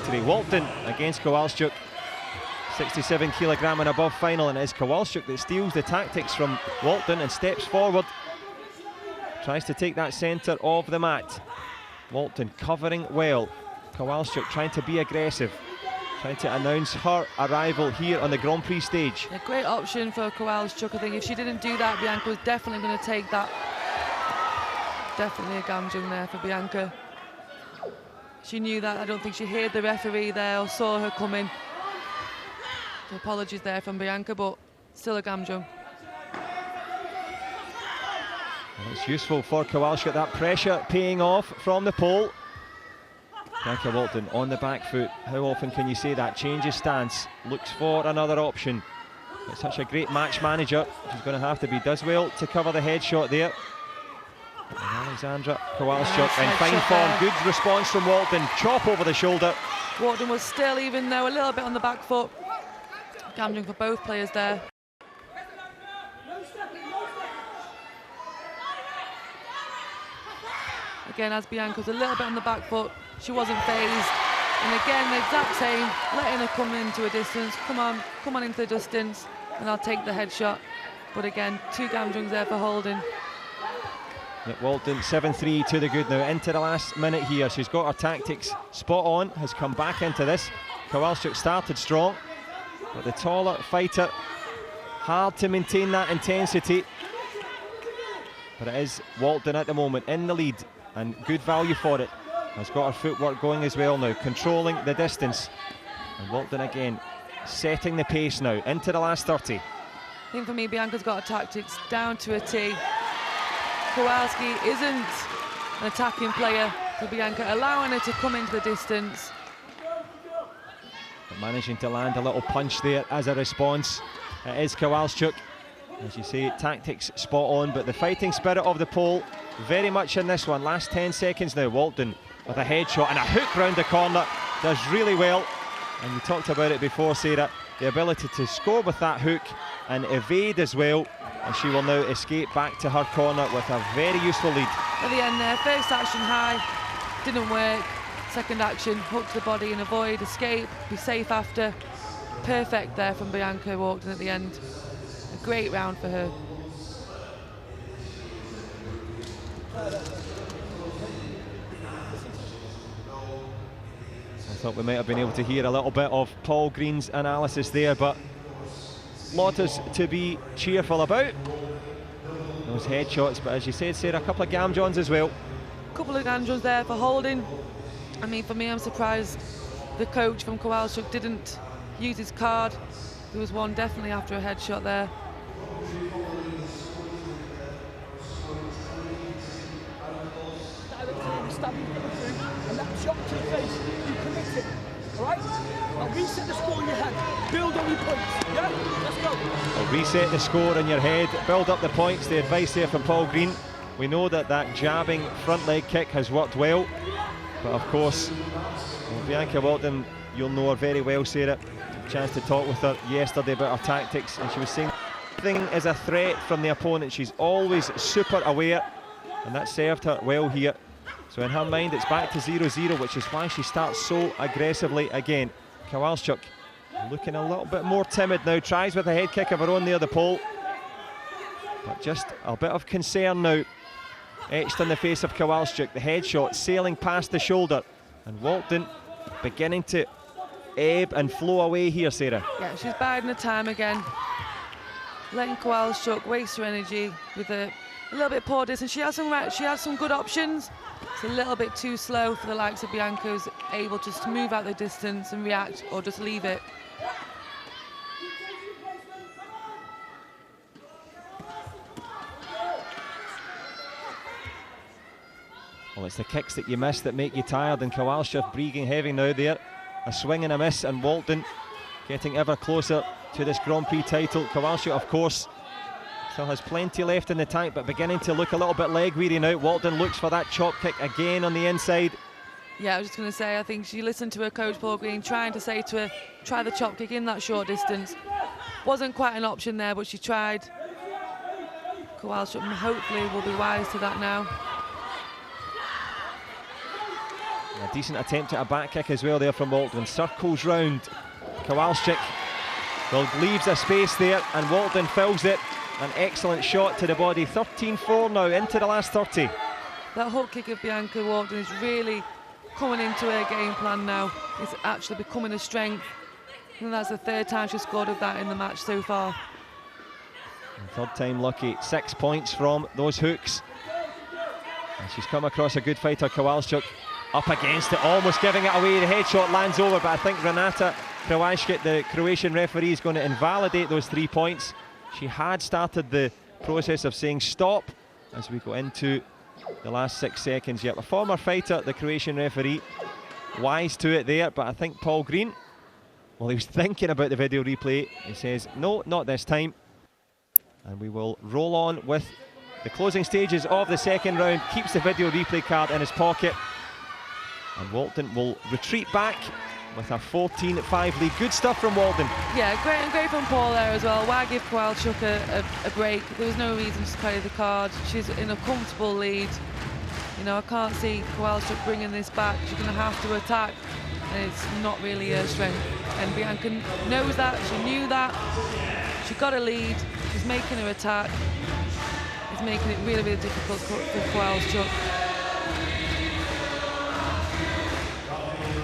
victory. Walkden against Kowalczuk. 67 kilogram and above final, and it is Kowalczuk that steals the tactics from Walkden and steps forward. Tries to take that centre of the mat. Walkden covering well. Kowalczuk trying to be aggressive, trying to announce her arrival here on the Grand Prix stage. A great option for Kowalczuk. I think if she didn't do that, Bianca was definitely going to take that. Definitely a gamjung there for Bianca. She knew that. I don't think she heard the referee there or saw her coming. So apologies there from Bianca, but still a gamjung. Well, it's useful for Kowalczuk, that pressure paying off from the pole. Bianca Walkden on the back foot. How often can you say that? Changes stance, looks for another option. It's such a great match manager. She's going to have to be. Does well to cover the headshot there. And Aleksandra Kowalczuk in fine form. Good response from Walkden. Chop over the shoulder. Walkden was still, even though a little bit on the back foot. Gamjung for both players there. Again, as Bianca was a little bit on the back foot, she wasn't phased. And again, the exact same, letting her come into a distance. Come on into the distance, and I'll take the headshot. But again, two gamjungs there for holding. Yep, Walkden 7-3 to the good now. Into the last minute here. She's got her tactics spot on, has come back into this. Kowalczuk started strong, but the taller fighter, hard to maintain that intensity. But it is Walkden at the moment in the lead, and good value for it. Has got her footwork going as well now, controlling the distance. And Walkden again, setting the pace now, into the last 30. I think for me, Bianca's got her tactics down to a T. Kowalczuk isn't an attacking player for Bianca, allowing her to come into the distance. But managing to land a little punch there as a response. It is Kowalczuk. As you say, tactics spot on, but the fighting spirit of the pole very much in this one. Last 10 seconds now. Walkden with a headshot and a hook round the corner. Does really well. And you talked about it before, Sarah, the ability to score with that hook and evade as well. And she will now escape back to her corner with a very useful lead. At the end there, first action high, didn't work. Second action, hook to the body and avoid, escape, be safe after. Perfect there from Bianca Walkden at the end. A great round for her. I thought we might have been able to hear a little bit of Paul Green's analysis there, but lots to be cheerful about. Those headshots, but as you said, Sarah, a couple of gamjons as well. A couple of gamjons there for holding. I mean, for me, I'm surprised the coach from Kowalczuk didn't use his card. There was one definitely after a headshot there. And that shot to the face, you commit it, all right? Now reset the score in your head, build on your points, yeah? Let's go. Well, reset the score in your head, build up the points. The advice there from Paul Green. We know that jabbing front leg kick has worked well, but of course, well, Bianca Walkden, you'll know her very well, Sarah. A chance to talk with her yesterday about her tactics, and she was saying nothing is a threat from the opponent. She's always super aware, and that served her well here. So in her mind, it's back to 0-0, which is why she starts so aggressively again. Kowalczuk looking a little bit more timid now, tries with a head kick of her own near the pole. But just a bit of concern now, etched on the face of Kowalczuk. The headshot sailing past the shoulder. And Walkden beginning to ebb and flow away here, Sarah. Yeah, she's biding her time again. Letting Kowalczuk waste her energy with a little bit poor distance. She has some good options. It's a little bit too slow for the likes of Bianca, who's able just to move out the distance and react or just leave it. Well, it's the kicks that you miss that make you tired, and Kowalczuk breathing heavy now there. A swing and a miss, and Walkden getting ever closer to this Grand Prix title. Kowalczuk, of course, still has plenty left in the tank, but beginning to look a little bit leg weary now. Walkden looks for that chop kick again on the inside. Yeah, I was just going to say, I think she listened to her coach Paul Green trying to say to her, try the chop kick in that short distance. Wasn't quite an option there, but she tried. Kowalczuk hopefully will be wise to that now. A decent attempt at a back kick as well there from Walkden. Circles round. Kowalczuk leaves a space there, and Walkden fills it. An excellent shot to the body. 13-4 now, into the last 30. That hook kick of Bianca Walkden is really coming into her game plan now. It's actually becoming a strength. And that's the third time she's scored with that in the match so far. And third time lucky. 6 points from those hooks. And she's come across a good fighter, Kowalczuk. Up against it, almost giving it away. The headshot lands over, but I think Renata Kowalczuk, the Croatian referee, is going to invalidate those 3 points. She had started the process of saying stop as we go into the last 6 seconds. Yet a former fighter, the Croatian referee, wise to it there, but I think Paul Green, well, he was thinking about the video replay. He says, no, not this time. And we will roll on with the closing stages of the second round. Keeps the video replay card in his pocket. And Walkden will retreat back with a 14-5 lead. Good stuff from Walkden. Yeah, great from Paul there as well. Why give Kowalczuk a break? There was no reason to play the card. She's in a comfortable lead. You know, I can't see Kowalczuk bringing this back. She's going to have to attack, and it's not really her strength. And Bianca knows that. She knew that. She got a lead. She's making her attack. It's making it really, really difficult for Kowalczuk.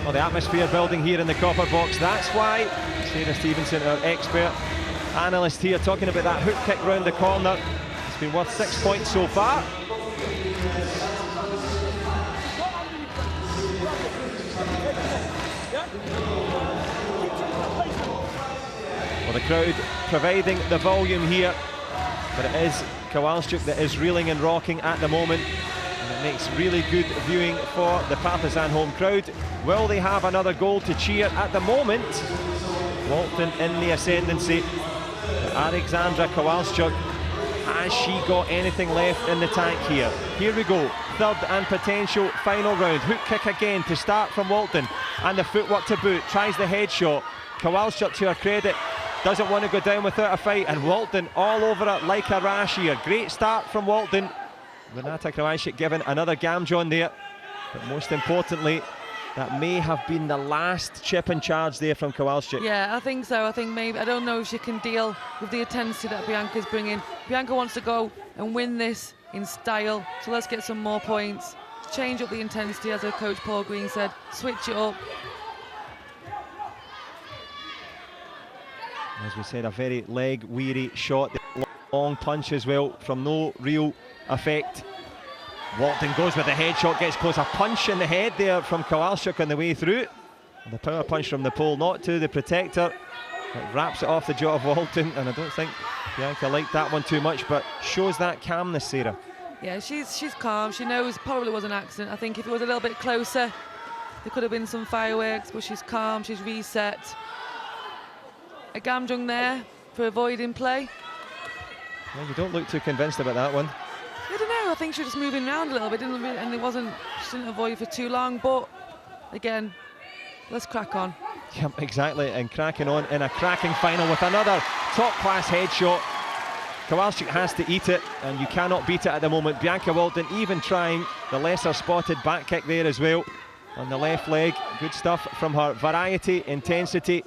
Well, the atmosphere building here in the copper box. That's why Sarah Stevenson, our expert analyst here, talking about that hook kick round the corner. It's been worth 6 points so far. Well, the crowd providing the volume here, but it is Kowalczuk that is reeling and rocking at the moment. It makes really good viewing for the Partizan home crowd. Will they have another goal to cheer? At the moment, Walkden in the ascendancy. Aleksandra Kowalczuk, has she got anything left in the tank here? Here we go, third and potential final round. Hook kick again to start from Walkden, and the footwork to boot. Tries the headshot. Kowalczuk, to her credit, doesn't want to go down without a fight, and Walkden all over it like a rash here. Great start from Walkden. Renata Kowalczuk given another gamjon there, but most importantly, that may have been the last chip in charge there from Kowalczuk. Yeah, I think so. I think maybe, I don't know if she can deal with the intensity that Bianca's bringing. Bianca wants to go and win this in style, so let's get some more points. Change up the intensity, as her coach Paul Green said. Switch it up. As we said, a very leg-weary shot. Long punch as well from no real effect. Walkden goes with the headshot, gets close. A punch in the head there from Kowalczuk on the way through. And the power punch from the pole, not to the protector. It wraps it off the jaw of Walkden, and I don't think Bianca liked that one too much, but shows that calmness, Sarah. Yeah, she's calm. She knows probably was an accident. I think if it was a little bit closer, there could have been some fireworks, but she's calm, she's reset. A gamjung there for avoiding play. Well, you don't look too convinced about that one. I don't know, I think she was just moving around a little bit, and she didn't avoid for too long, but again, let's crack on. Yep, exactly, and cracking on in a cracking final with another top-class headshot. Kowalczuk has to eat it, and you cannot beat it at the moment. Bianca Walkden even trying the lesser spotted back kick there as well on the left leg. Good stuff from her. Variety, intensity,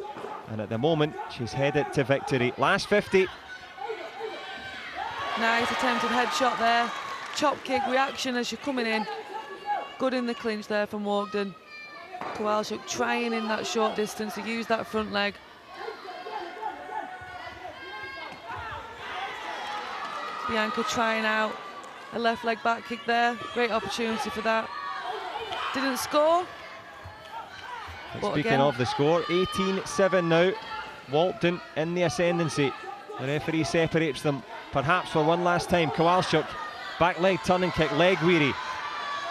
and at the moment she's headed to victory. Last 50. Nice attempted headshot there. Chop kick reaction as she's coming in. Good in the clinch there from Walkden. Kowalczuk trying in that short distance to use that front leg. Bianca trying out a left leg back kick there. Great opportunity for that. Didn't score. But speaking of the score, 18-7 now. Walkden in the ascendancy. The referee separates them, perhaps for one last time. Kowalczuk, back leg turning kick, leg weary.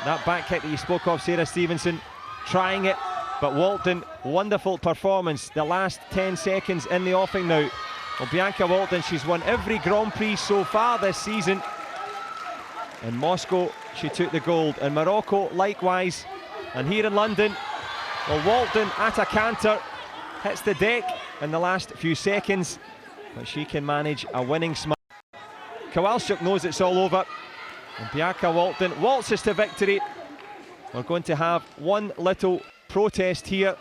That back kick that you spoke of, Sarah Stevenson, trying it, but Walkden, wonderful performance. The last 10 seconds in the offing now. Well, Bianca Walkden, she's won every Grand Prix so far this season. In Moscow, she took the gold. In Morocco, likewise. And here in London, well, Walkden at a canter, hits the deck in the last few seconds, but she can manage a winning smile. Kowalczuk knows it's all over, and Bianca Walkden waltzes to victory We're going to have one little protest here.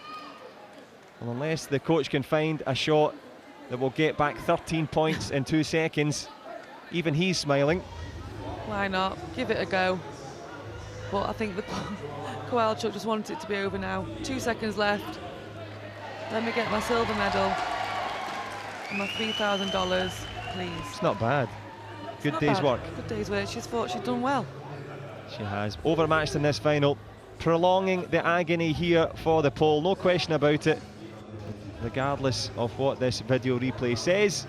Well, unless the coach can find a shot that will get back 13 points in 2 seconds. Even he's smiling. Why not? Give it a go. But I think the Kowalczuk just wants it to be over now. 2 seconds left. Let me get my silver medal and my $3,000, please. It's not bad. Good day's work. Good day's work. She's thought she's done well. She has. Overmatched in this final. Prolonging the agony here for the pole. No question about it. Regardless of what this video replay says.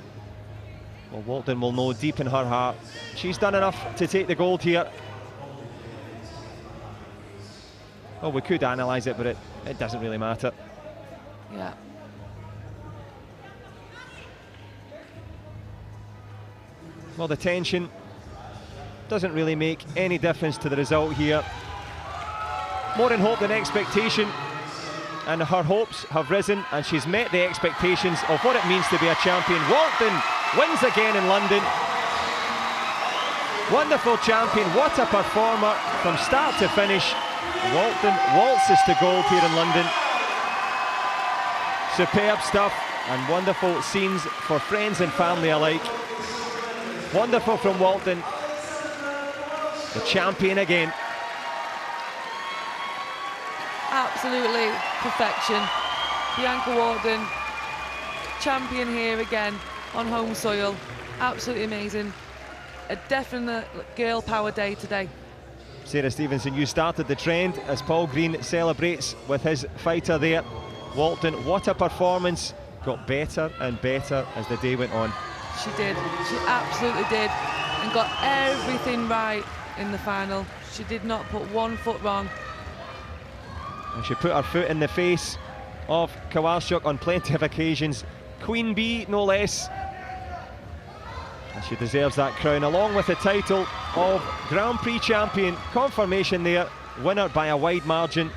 Well, Walkden will know deep in her heart she's done enough to take the gold here. Well, we could analyse it, but it doesn't really matter. Yeah. Well, the tension doesn't really make any difference to the result here. More in hope than expectation, and her hopes have risen, and she's met the expectations of what it means to be a champion. Walkden wins again in London. Wonderful champion, what a performer from start to finish. Walkden waltzes to gold here in London. Superb stuff and wonderful scenes for friends and family alike. Wonderful from Walkden, the champion again. Absolutely perfection. Bianca Walkden, champion here again on home soil. Absolutely amazing. A definite girl power day today. Sarah Stevenson, you started the trend as Paul Green celebrates with his fighter there. Walkden, what a performance. Got better and better as the day went on. She did. She absolutely did. And got everything right in the final. She did not put one foot wrong. And she put her foot in the face of Kowalczuk on plenty of occasions. Queen Bee, no less. And she deserves that crown, along with the title of Grand Prix champion. Confirmation there, winner by a wide margin.